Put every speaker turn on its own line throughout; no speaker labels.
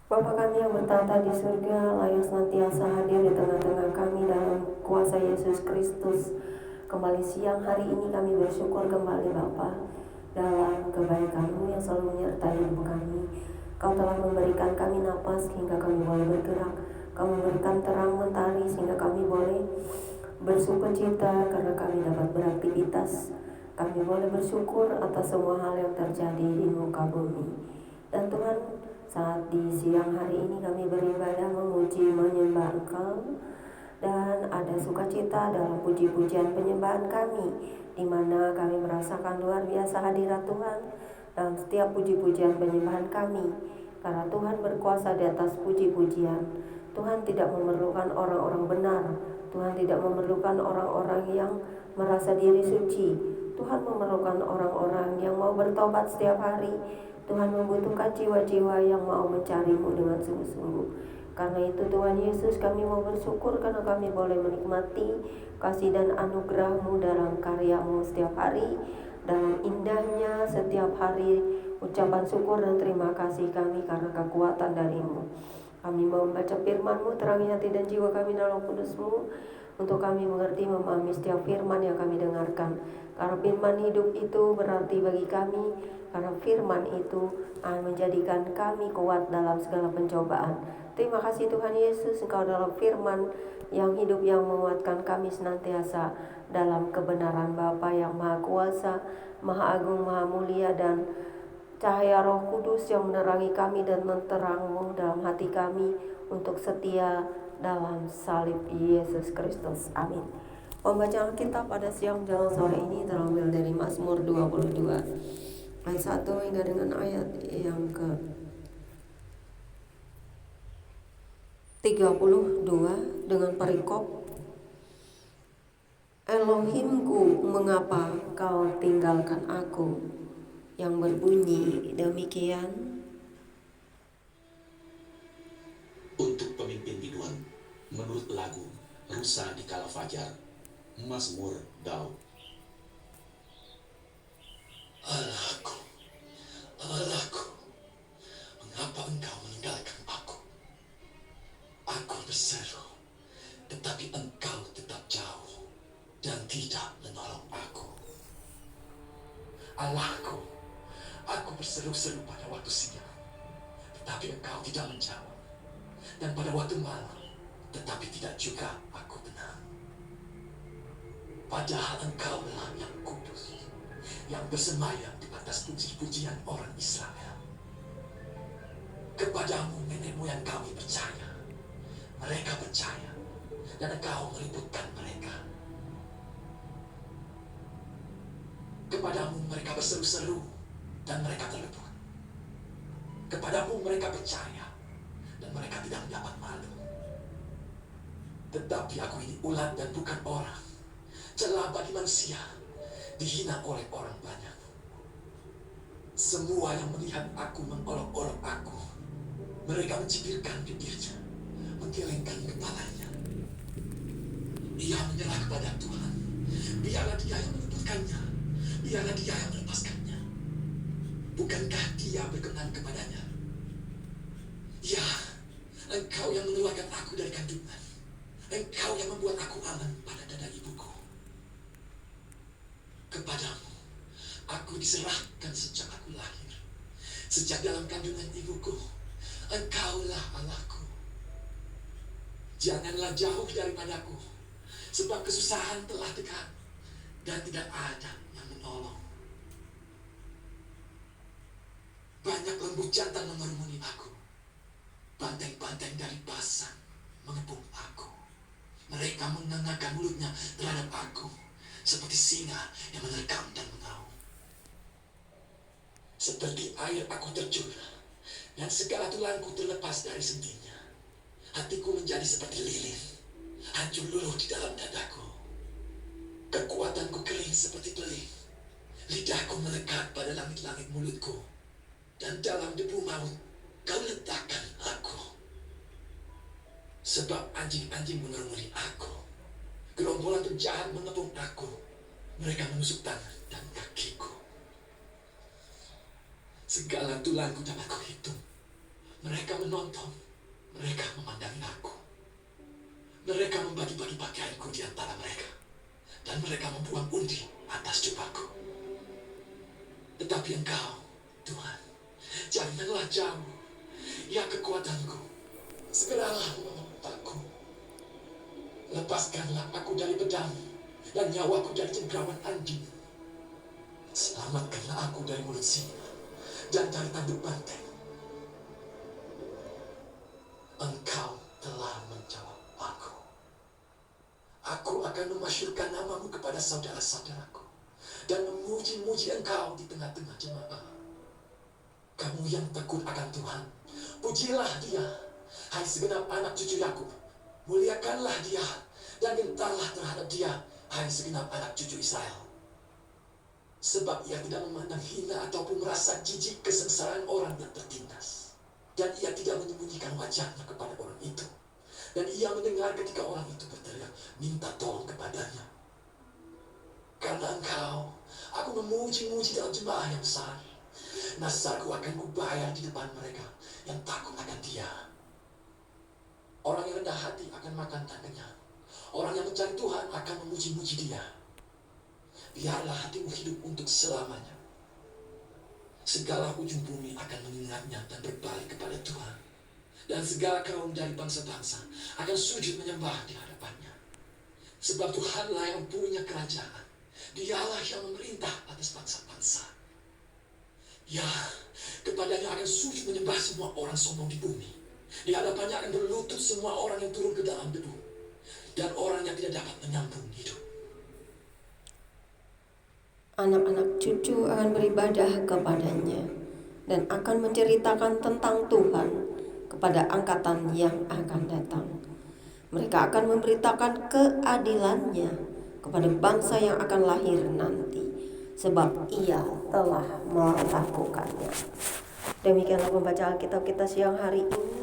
Bapa kami yang bertata di surga, layak senantiasa hadir di tengah-tengah kami dalam kuasa Yesus Kristus. Kembali siang hari ini kami bersyukur kembali Bapa dalam kebaikan-Mu yang selalu menyertai hidup kami. Kau telah memberikan kami napas hingga kami boleh bergerak. Kau memberikan terang mentari sehingga kami boleh bersukacita karena kami dapat beraktivitas. Kami boleh bersyukur atas semua hal yang terjadi di muka bumi. Dan Tuhan, saat di siang hari ini kami beribadah memuji menyembah Engkau, dan ada sukacita dalam puji-pujian penyembahan kami, di mana kami merasakan luar biasa hadirat Tuhan dalam setiap puji-pujian penyembahan kami, karena Tuhan berkuasa di atas puji-pujian. Tuhan tidak memerlukan orang-orang benar, Tuhan tidak memerlukan orang-orang yang merasa diri suci. Tuhan memerlukan orang-orang yang mau bertobat setiap hari. Tuhan membutuhkan jiwa-jiwa yang mau mencari-Mu dengan sungguh-sungguh. Karena itu Tuhan Yesus, kami mau bersyukur karena kami boleh menikmati kasih dan anugerah-Mu dalam karya-Mu setiap hari. Dalam indahnya setiap hari ucapan syukur dan terima kasih kami karena kekuatan dari-Mu. Kami mau membaca firman-Mu, terangi hati dan jiwa kami dalam kudus-Mu, untuk kami mengerti memahami setiap firman yang kami dengarkan. Karena firman hidup itu berarti bagi kami, karena firman itu menjadikan kami kuat dalam segala pencobaan. Terima kasih Tuhan Yesus, Engkau dalam firman yang hidup yang menguatkan kami senantiasa dalam kebenaran Bapa yang Maha Kuasa, Maha Agung, Maha Mulia, dan cahaya Roh Kudus yang menerangi kami dan menterang-Mu dalam hati kami untuk setia dalam salib Yesus Kristus. Amin. Pembacaan kita pada siang dan sore ini terambil dari Mazmur 22 ayat 1 hingga dengan ayat yang ke 32 dengan perikop, Elohimku, mengapa kau tinggalkan aku, yang berbunyi demikian.
Untuk pemimpin biduan, menurut lagu Rusa di Kala Fajar, Mazmur Daud. Allahku, Allahku, mengapa engkau meninggalkan aku? Aku berseru, tetapi engkau tetap jauh dan tidak menolong aku. Allahku, aku berseru-seru pada waktu siang, tetapi engkau tidak menjawab. Dan pada waktu malam, tetapi tidak juga aku tenang. Padahal engkaulah yang kudus, yang bersemayam di atas puji-pujian orang Israel. Kepadamu nenek moyang kami percaya, mereka percaya, dan engkau meliputkan mereka. Kepadamu mereka berseru-seru, dan mereka terlebur. Kepadamu mereka percaya, dan mereka tidak mendapat malu. Tetapi aku ini ulat dan bukan orang, celah bagi manusia, dihina oleh orang banyak. Semua yang melihat aku mengolok-olok aku. Mereka mencibirkan bibirnya, menggelengkan kepalanya. Ia menyerah kepada Tuhan. Biarlah Dia yang meluputkannya, biarlah Dia yang melepaskannya. Bukankah Dia berkenan kepadanya? Ya, Engkau yang mengeluarkan aku dari kandungan. Engkau yang membuat aku aman pada dada ibuku. Kepadamu aku diserahkan sejak aku lahir. Sejak dalam kandungan ibuku, Engkaulah Allahku. Janganlah jauh daripadaku, sebab kesusahan telah dekat dan tidak ada yang menolong. Banyak lembu jantan mengerumuni aku. Banteng-banteng dari Basan mengepung aku. Mereka mengangkat mulutnya terhadap aku, seperti singa yang menerkam dan mengaum. Seperti air aku terjun, dan segala tulangku terlepas dari sentinya. Hatiku menjadi seperti lilin, hancur luluh di dalam dadaku. Kekuatanku kering seperti beling. Lidahku melekat pada langit-langit mulutku, dan dalam debu maut Kau letakkan aku. Sebab anjing-anjing mengerumuni aku. Gerombolan penjahat mengepung aku. Mereka menusuk tangan dan kakiku. Segala tulangku dapat kuhitung. Mereka menonton, mereka memandangi aku. Mereka membagi-bagi pakaianku di antara mereka. Dan mereka membuang undi atas jubahku. Tetapi Engkau, Tuhan, janganlah jauh. Ya kekuatanku, segeralah memelukku. Lepaskanlah aku dari pedang dan nyawaku dari cengkraman anjing. Selamatkanlah aku dari mulut singa dan dari tanduk banteng. Engkau telah menjawab aku. Aku akan memasyurkan namamu kepada saudara-saudaraku dan memuji-muji Engkau di tengah-tengah jemaah. Kamu yang tekun akan Tuhan, pujilah Dia, hai segenap anak cucu Yakub. Muliakanlah Dia dan gentarlah terhadap Dia, hai segenap anak cucu Israel. Sebab Ia tidak memandang hina ataupun merasa jijik kesengsaraan orang yang tertindas. Dan Ia tidak menyembunyikan wajahnya kepada orang itu. Dan Ia mendengar ketika orang itu berteriak, minta tolong kepadanya. Karena Engkau, aku memuji-muji dalam jemaah yang besar. Nasarku akan kubayar di depan mereka yang takut akan Dia. Orang yang rendah hati akan makan dan kenyang. Orang yang mencari Tuhan akan memuji-muji Dia. Biarlah hatimu hidup untuk selamanya. Segala ujung bumi akan mengingatnya dan berbalik kepada Tuhan. Dan segala kaum dari bangsa-bangsa akan sujud menyembah di hadapannya. Sebab Tuhanlah yang punya kerajaan. Dialah yang memerintah atas bangsa-bangsa. Ya, kepadanya akan sujud menyembah semua orang sombong di bumi. Di hadapannya akan berlutut semua orang yang turun ke dalam debu. Dan orang yang tidak dapat menyambung hidup.
Anak-anak cucu akan beribadah kepadanya dan akan menceritakan tentang Tuhan kepada angkatan yang akan datang. Mereka akan memberitakan keadilannya kepada bangsa yang akan lahir nanti, sebab Ia telah melakukannya. Demikianlah pembacaan Alkitab kita siang hari ini.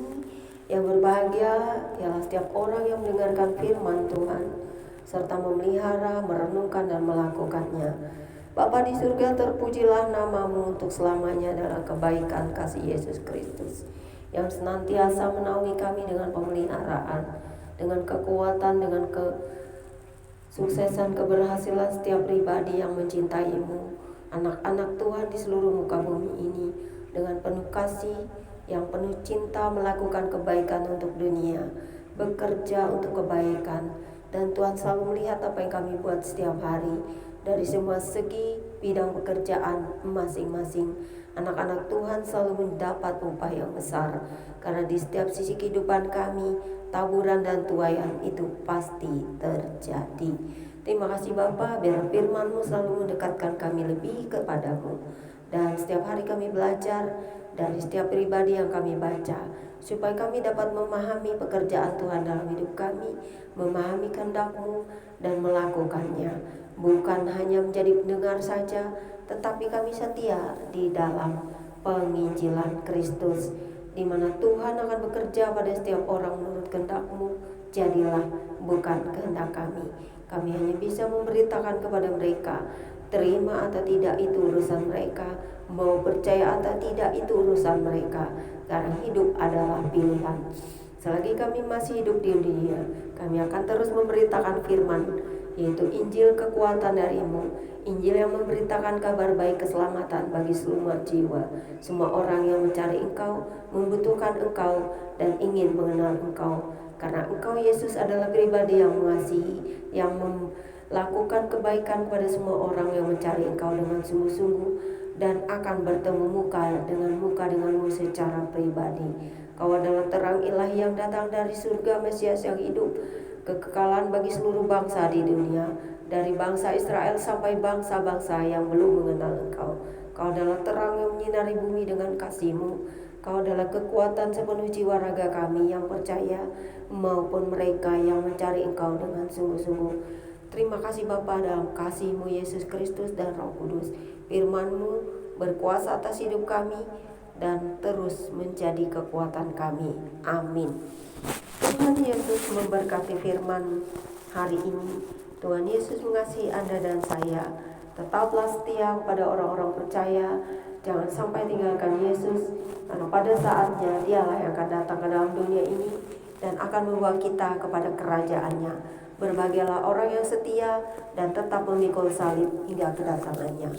Yang berbahagia ialah setiap orang yang mendengarkan firman Tuhan serta memelihara, merenungkan dan melakukannya. Bapa di surga, terpujilah namamu untuk selamanya dalam kebaikan kasih Yesus Kristus yang senantiasa menaungi kami dengan pemeliharaan, dengan kekuatan, dengan kesuksesan, keberhasilan setiap pribadi yang mencintaimu, anak-anak Tuhan di seluruh muka bumi ini, dengan penuh kasih, yang penuh cinta melakukan kebaikan untuk dunia, bekerja untuk kebaikan, dan Tuhan selalu melihat apa yang kami buat setiap hari. Dari semua segi bidang pekerjaan masing-masing, anak-anak Tuhan selalu mendapat upah yang besar. Karena di setiap sisi kehidupan kami, taburan dan tuaian itu pasti terjadi. Terima kasih Bapa, biar firman-Mu selalu mendekatkan kami lebih kepadamu. Dan setiap hari kami belajar dari setiap pribadi yang kami baca, supaya kami dapat memahami pekerjaan Tuhan dalam hidup kami, memahami kehendak-Mu dan melakukannya. Bukan hanya menjadi pendengar saja, tetapi kami setia di dalam penginjilan Kristus, di mana Tuhan akan bekerja pada setiap orang menurut kehendak-Mu. Jadilah bukan kehendak kami. Kami hanya bisa memberitakan kepada mereka. Terima atau tidak itu urusan mereka, mau percaya atau tidak itu urusan mereka. Karena hidup adalah pilihan. Selagi kami masih hidup di dunia, kami akan terus memberitakan firman, yaitu Injil kekuatan dari-Mu, Injil yang memberitakan kabar baik keselamatan bagi seluruh jiwa. Semua orang yang mencari Engkau, membutuhkan Engkau, dan ingin mengenal Engkau. Karena Engkau Yesus adalah pribadi yang mengasihi, yang melakukan kebaikan kepada semua orang yang mencari Engkau dengan sungguh-sungguh, dan akan bertemu muka denganmu secara pribadi. Kau adalah terang ilahi yang datang dari surga, Mesias yang hidup, kekekalan bagi seluruh bangsa di dunia, dari bangsa Israel sampai bangsa-bangsa yang belum mengenal Engkau. Kau adalah terang yang menyinari bumi dengan kasih-Mu. Kau adalah kekuatan sepenuh jiwa raga kami yang percaya, maupun mereka yang mencari Engkau dengan sungguh-sungguh. Terima kasih Bapa, dalam kasih-Mu Yesus Kristus dan Roh Kudus, firman-Mu berkuasa atas hidup kami dan terus menjadi kekuatan kami. Amin. Tuhan Yesus memberkati firman hari ini. Tuhan Yesus mengasihi Anda dan saya. Tetaplah setia kepada orang-orang percaya Jangan sampai tinggalkan Yesus, karena pada saatnya Dialah yang akan datang ke dalam dunia ini dan akan membawa kita kepada kerajaannya. Berbahagialah orang yang setia dan tetap memikul salib hingga kedatangannya.